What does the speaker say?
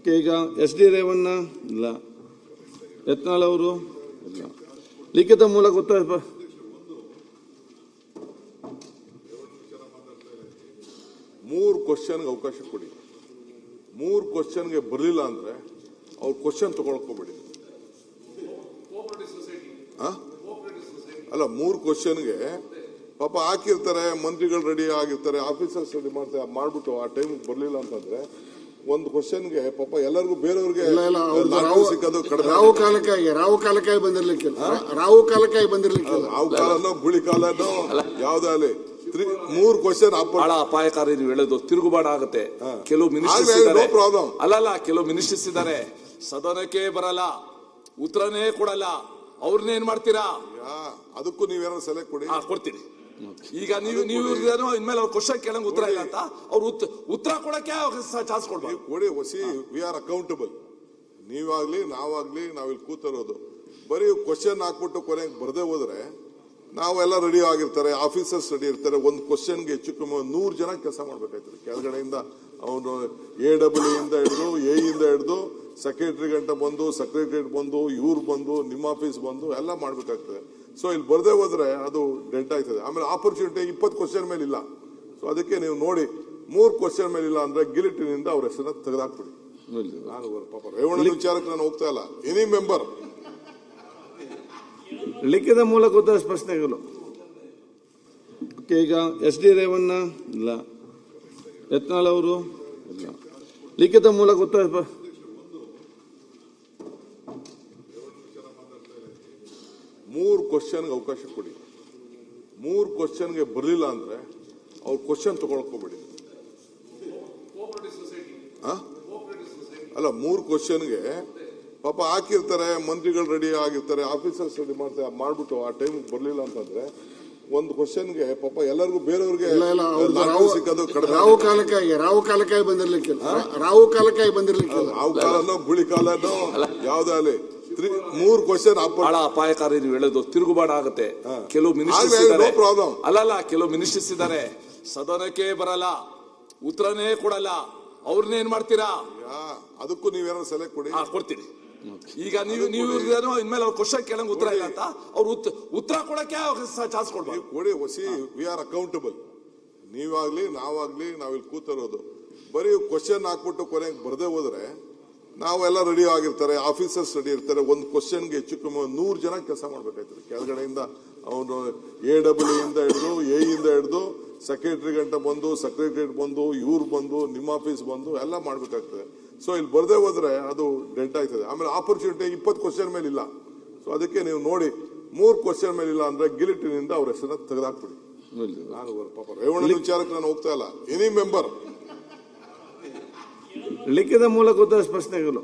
Okay, ಈಗ S D Revanna ಇಲ್ಲ, ಯತ್ನಾಳ್ ಅವರು ಇಲ್ಲ, ಲಿಖಿತ ಮೂಲಕ ಉತ್ತರ. ಮೂರು ಕ್ವಶನ್ಗೆ ಅವಕಾಶ ಕೊಡಿ. ಮೂರು ಕ್ವಶನ್ಗೆ ಬರಲಿಲ್ಲ ಅಂದ್ರೆ ಅವ್ರು ಕ್ವಶನ್ ತಗೊಳ್ಕೋಬೇಡಿ. ಅಲ್ಲ, ಮೂರು ಕ್ವಶನ್ಗೆ ಪಾಪ ಹಾಕಿರ್ತಾರೆ, ಮಂತ್ರಿಗಳು ರೆಡಿ ಆಗಿರ್ತಾರೆ, ಆಫೀಸರ್ಸ್ ರೆಡಿ ಮಾಡ್ಬಿಟ್ಟು ಆ ಟೈಮ್ ಬರಲಿಲ್ಲ ಅಂತಂದ್ರೆ ಒಂದು ಕ್ವಶನ್ಗೆ ಪಾಪ ಎಲ್ಲರಿಗೂ ಬೇರೆಯವ್ರಿಗೆ ಸಿಕ್ಕೋದು ಕಡಿಮೆ. ರಾವು ಕಾಲಕ್ಕಾಗಿ ಬಂದಿರ್ಲಿಕ್ಕಿಲ್ಲ, ರಾವು ಕಾಲನೋ ಗುಳಿ ಕಾಲನೋ ಯಾವ್ದೇ ಅಲ್ಲಿ ಮೂರು ಕ್ವಶನ್ ಬಹಳ ಅಪಾಯಕಾರಿ. ನೀವು ಹೇಳೋದು ತಿರುಗುಬಾಡ ಆಗುತ್ತೆ. ಕೆಲವು ಮಿನಿಸ್ಟರ್ಸ್ ಇದ್ದಾರೆ, ಅಲ್ಲಲ್ಲ, ಕೆಲವು ಮಿನಿಸ್ಟರ್ಸ್ ಇದ್ದಾರೆ, ಸದನಕ್ಕೆ ಬರಲ್ಲ, ಉತ್ತರನೇ ಕೊಡಲ್ಲ, ಅವ್ರನ್ನೇನ್ ಮಾಡ್ತೀರಾ? ಅದಕ್ಕೂ ನೀವೇನಾದ್ರು ಸಲಹೆ ಕೊಡಿ. ಕೊಡ್ತೀನಿ. ಈಗ ನೀವು ಇನ್ಮೇಲೆ ಅವ್ರ ಕ್ವಶನ್ ಕೇಳಂಗ್ ಉತ್ತರ ಇಲ್ಲ ಅಂತ ಅವ್ರು ಉತ್ತರ ಕೊಡಕ್ಕೆ ಚಾನ್ಸ್ ಕೊಡ್ಬೋದು. ಕೊಡಿ. We are accountable. ನೀವಾಗ್ಲಿ ನಾವಾಗ್ಲಿ ನಾವಿಲ್ಲಿ ಕೂತಿರೋದು ಬರೀ ಕ್ವಶನ್ ಹಾಕ್ಬಿಟ್ಟು ಕೊನೆಗೆ ಬರದೇ ಹೋದ್ರೆ ನಾವೆಲ್ಲ ರೆಡಿ ಆಗಿರ್ತಾರೆ, ಆಫೀಸರ್ಸ್ ರೆಡಿ ಇರ್ತಾರೆ. ಒಂದು ಕ್ವಶನ್ಗೆ ಹೆಚ್ಚು ಕಮ್ಮಿ 100 ಜನ ಕೆಲಸ ಮಾಡ್ಬೇಕಾಯ್ತದೆ. ಕೆಳಗಡೆಯಿಂದ ಅವನು AEE ಇಂದ ಹಿಡಿದು ಇಂದ ಹಿಡಿದು ಸೆಕ್ರೆಟರಿ ಗಂಟ ಬಂದು, ಸೆಕ್ರೆಟರಿಯೇಟ್ ಬಂದು, ಇವ್ರು ಬಂದು, ನಿಮ್ಮ ಆಫೀಸ್ ಬಂದು ಎಲ್ಲ ಮಾಡ್ಬೇಕಾಗ್ತದೆ. ಸೊ ಇಲ್ಲಿ ಬರದೇ ಹೋದ್ರೆ ಅದು ಡೆಡ್ ಆಗ್ತದೆ. ಆಮೇಲೆ ಆಪರ್ಚುನಿಟಿ 20 ಕ್ವಶನ್ ಮೇಲೆ ಇಲ್ಲ. ಸೊ ಅದಕ್ಕೆ ನೀವು ನೋಡಿ, 3 ಕ್ವಶನ್ ಮೇಲೆ ಇಲ್ಲ ಅಂದ್ರೆ ಗಿಲಿಟಿನಿಂದ ಅವ್ರ ಹೆಸರನ್ನ ತೆಗೆದಾಕ್ಬಿಡಿ. ನಾನು ಪಾಪ ರೇವಣ್ಣ ವಿಚಾರಕ್ಕೆ ನಾನು ಹೋಗ್ತಾ ಇಲ್ಲ. ಎನಿ ಮೆಂಬರ್ ಲಿಖಿತ ಮೂಲಕ ಉತ್ತರ ಪ್ರಶ್ನೆಗಳು. ಓಕೆ, ಈಗ ಎಸ್ ಡಿ ರೇವಣ್ಣ ಇಲ್ಲ, ಯತ್ನಾಳ್ ಅವರು ಇಲ್ಲ, ಲಿಖಿತ ಮೂಲಕ ಉತ್ತರ. ಮೂರು ಕ್ವಶನ್ಗೆ ಅವಕಾಶ ಕೊಡಿ. 3 ಕ್ವಶನ್ಗೆ ಬರಲಿಲ್ಲ ಅಂದ್ರೆ ಅವ್ರು ಕ್ವಶನ್ ತಗೊಳ್ಕೋಬೇಡಿ. ಅಲ್ಲ, 3 ಕ್ವಶನ್ಗೆ ಪಾಪ ಹಾಕಿರ್ತಾರೆ, ಮಂತ್ರಿಗಳು ರೆಡಿ ಆಗಿರ್ತಾರೆ, ಆಫೀಸರ್ಸ್ ರೆಡಿ ಮಾಡ್ಬಿಟ್ಟು ಆ ಟೈಮ್ ಬರಲಿಲ್ಲ ಅಂತಂದ್ರೆ ಒಂದು ಕ್ವಶನ್ಗೆ ಪಾಪ ಎಲ್ಲರಿಗೂ ಬೇರೆಯವ್ರಿಗೆ ಸಿಕ್ಕೋದು ಕಡಿಮೆ. ರಾವು ಕಾಲಕ್ಕಾಗಿ ಬಂದಿರ್ಲಿಕ್ಕಿಲ್ಲ, ರಾವು ಕಾಲನೋ ಗುಳಿ ಕಾಲನೋ ಯಾವ್ದೇ ಅಲ್ಲಿ 3 ಕ್ವಶನ್ ಬಹಳ ಅಪಾಯಕಾರಿ. ನೀವು ಹೇಳೋದು ತಿರುಗುಬಾಡ ಆಗುತ್ತೆ. ಕೆಲವು ಮಿನಿಸ್ಟರ್ಸ್ ಇದ್ದಾರೆ, ಅಲ್ಲಲ್ಲ, ಕೆಲವು ಮಿನಿಸ್ಟರ್ಸ್ ಇದ್ದಾರೆ, ಸದನಕ್ಕೆ ಬರಲ್ಲ, ಉತ್ತರನೇ ಕೊಡಲ್ಲ, ಅವ್ರನ್ನೇನ್ ಮಾಡ್ತೀರಾ? ಅದಕ್ಕೂ ನೀವೇನಾದ್ರು ಸಲಹೆ ಕೊಡಿ. ಕೊಡ್ತೀನಿ. ಈಗ ನೀವು ಇನ್ಮೇಲೆ ಅವ್ರ ಕ್ವಶನ್ ಕೇಳಂಗ್ ಉತ್ತರ ಇಲ್ಲ ಅಂತ ಅವ್ರು ಉತ್ತರ ಕೊಡಕ್ಕೆ ಚಾನ್ಸ್ ಕೊಡ್ಬೋದು. ಕೊಡಿ. We are accountable. ನೀವಾಗ್ಲಿ ನಾವಾಗ್ಲಿ ನಾವಿಲ್ಲಿ ಕೂತಿರೋದು ಬರೀ ಕ್ವಶನ್ ಹಾಕ್ಬಿಟ್ಟು ಕೊನೆಗೆ ಬರದೇ ಹೋದ್ರೆ ನಾವೆಲ್ಲ ರೆಡಿ ಆಗಿರ್ತಾರೆ, ಆಫೀಸರ್ಸ್ ರೆಡಿ ಇರ್ತಾರೆ. ಒಂದು ಕ್ವಶನ್ಗೆ ಹೆಚ್ಚು ಕಮ್ಮಿ 100 ಜನ ಕೆಲಸ ಮಾಡ್ಬೇಕಾಯ್ತದೆ. ಕೆಳಗಡೆಯಿಂದ ಅವನು AEE ಇಂದ ಹಿಡಿದು ಇಂದ ಹಿಡಿದು ಸೆಕ್ರೆಟರಿ ಗಂಟ ಬಂದು, ಸೆಕ್ರೆಟರಿಯೇಟ್ ಬಂದು, ಇವ್ರು ಬಂದು, ನಿಮ್ಮ ಆಫೀಸ್ ಬಂದು ಎಲ್ಲ ಮಾಡ್ಬೇಕಾಗ್ತದೆ. ಸೊ ಇಲ್ಲಿ ಬರದೇ ಹೋದ್ರೆ ಅದು ಡೆಡ್ ಆಗ್ತದೆ. ಆಮೇಲೆ ಆಪರ್ಚುನಿಟಿ 20 ಕ್ವಶನ್ ಮೇಲೆ ಇಲ್ಲ. ಸೊ ಅದಕ್ಕೆ ನೀವು ನೋಡಿ, 3 ಕ್ವಶನ್ ಮೇಲೆ ಇಲ್ಲ ಅಂದ್ರೆ ಗಿಲಿಟಿನಿಂದ ಅವ್ರ ಹೆಸರನ್ನ ತೆಗೆದಾಕ್ಬಿಡಿ. ನಾನು ಪಾಪ ರೇವಣ್ಣ ವಿಚಾರಕ್ಕೆ ನಾನು ಹೋಗ್ತಾ ಇಲ್ಲ. ಎನಿ ಮೆಂಬರ್ ಲಿಖಿತ ಮೂಲಕ ಉತ್ತರ ಪ್ರಶ್ನೆಗಳು.